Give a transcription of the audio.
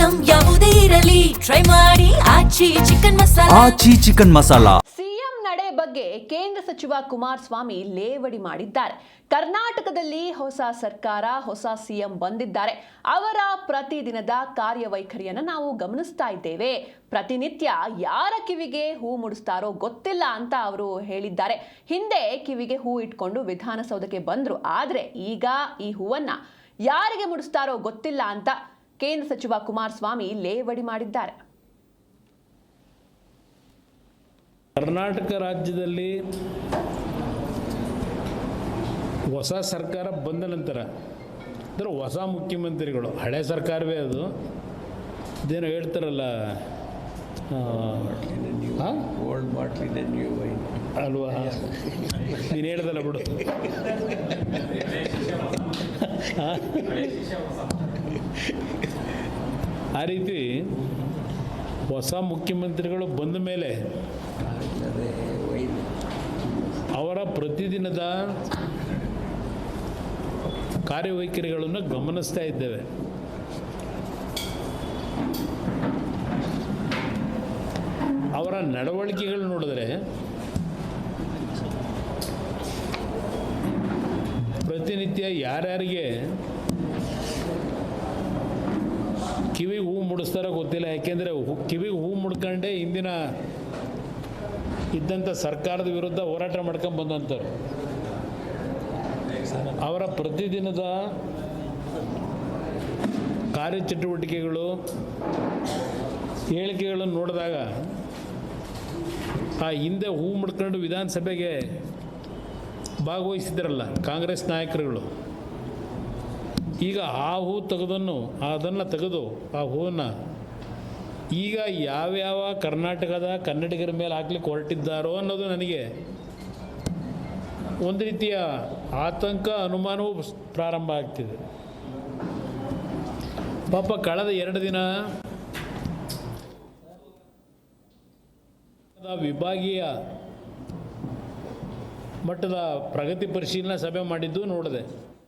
Item ಯಾವುದೇ ಇರಲಿ try ಮಾಡಿ ಆಚಿ ಚಿಕನ್ ಮಸಾಲಾ. ಸಿಎಂ ನಡೆ ಬಗ್ಗೆ ಕೇಂದ್ರ ಸಚಿವ ಕುಮಾರಸ್ವಾಮಿ ಲೇವಡಿ ಮಾಡಿದ್ದಾರೆ. ಕರ್ನಾಟಕದಲ್ಲಿ ಹೊಸ ಸರ್ಕಾರ, ಹೊಸ ಸಿಎಂ ಬಂದಿದ್ದಾರೆ. ಅವರ ಪ್ರತಿದಿನದ ಕಾರ್ಯವೈಖರಿಯನ್ನು ನಾವು ಗಮನಿಸ್ತಾ ಇದ್ದೇವೆ. ಪ್ರತಿನಿತ್ಯ ಯಾರ ಕಿವಿಗೆ ಹೂ ಮುಡಿಸ್ತಾರೋ ಗೊತ್ತಿಲ್ಲ ಅಂತ ಅವರು ಹೇಳಿದ್ದಾರೆ. ಹಿಂದೆ ಕಿವಿಗೆ ಹೂ ಇಟ್ಕೊಂಡು ವಿಧಾನಸೌಧಕ್ಕೆ ಬಂದ್ರು, ಆದ್ರೆ ಈಗ ಈ ಹೂವನ್ನ ಯಾರಿಗೆ ಮುಡಿಸ್ತಾರೋ ಗೊತ್ತಿಲ್ಲ ಅಂತ ಕೇಂದ್ರ ಸಚಿವ ಕುಮಾರಸ್ವಾಮಿ ಲೇವಡಿ ಮಾಡಿದ್ದಾರೆ. ಕರ್ನಾಟಕ ರಾಜ್ಯದಲ್ಲಿ ಹೊಸ ಸರ್ಕಾರ ಬಂದ ನಂತರ ಅಂದರೆ ಹೊಸ ಮುಖ್ಯಮಂತ್ರಿಗಳು, ಹಳೆ ಸರ್ಕಾರವೇ ಅದು, ಇದೇನೋ ಹೇಳ್ತಾರಲ್ಲ ಓಲ್ಡ್ ಬಾಟ್ಲಿ ನ್ಯೂ ವೈನ್ ಅಲ್ವಾ, ನೀನು ಹೇಳ್ದಲ್ಲ ಬಿಡು. ಆ ರೀತಿ ಹೊಸ ಮುಖ್ಯಮಂತ್ರಿಗಳು ಬಂದ ಮೇಲೆ ಅವರ ಪ್ರತಿದಿನದ ಕಾರ್ಯವೈಖರಿಗಳನ್ನು ಗಮನಿಸ್ತಾ ಇದ್ದೇವೆ. ಅವರ ನಡವಳಿಕೆಗಳು ನೋಡಿದ್ರೆ ಪ್ರತಿನಿತ್ಯ ಯಾರ್ಯಾರಿಗೆ ಕಿವಿಗೆ ಹೂ ಮುಡಿಸ್ತಾರೋ ಗೊತ್ತಿಲ್ಲ. ಯಾಕೆಂದರೆ ಕಿವಿಗೆ ಹೂ ಮುಡ್ಕೊಂಡೇ ಇಂದಿನ ಇದ್ದಂಥ ಸರ್ಕಾರದ ವಿರುದ್ಧ ಹೋರಾಟ ಮಾಡ್ಕೊಂಡು ಬಂದಂಥವ್ರು. ಅವರ ಪ್ರತಿದಿನದ ಕಾರ್ಯಚಟುವಟಿಕೆಗಳು, ಹೇಳಿಕೆಗಳನ್ನು ನೋಡಿದಾಗ ಆ ಹಿಂದೆ ಹೂ ಮುಡ್ಕೊಂಡು ವಿಧಾನಸಭೆಗೆ ಭಾಗವಹಿಸಿದ್ರಲ್ಲ ಕಾಂಗ್ರೆಸ್ ನಾಯಕರುಗಳು, ಈಗ ಆ ಹೂ ಅದನ್ನು ತೆಗೆದು ಆ ಹೂವನ್ನು ಈಗ ಯಾವ್ಯಾವ ಕರ್ನಾಟಕದ ಕನ್ನಡಿಗರ ಮೇಲೆ ಹಾಕ್ಲಿಕ್ಕೆ ಹೊರಟಿದ್ದಾರೋ ಅನ್ನೋದು ನನಗೆ ಒಂದು ರೀತಿಯ ಆತಂಕ, ಅನುಮಾನವೂ ಪ್ರಾರಂಭ ಆಗ್ತಿದೆ. ಪಾಪ ಕಳೆದ 2 ದಿನ ವಿಭಾಗೀಯ ಮಟ್ಟದ ಪ್ರಗತಿ ಪರಿಶೀಲನಾ ಸಭೆ ಮಾಡಿದ್ದು ನೋಡಿದೆ.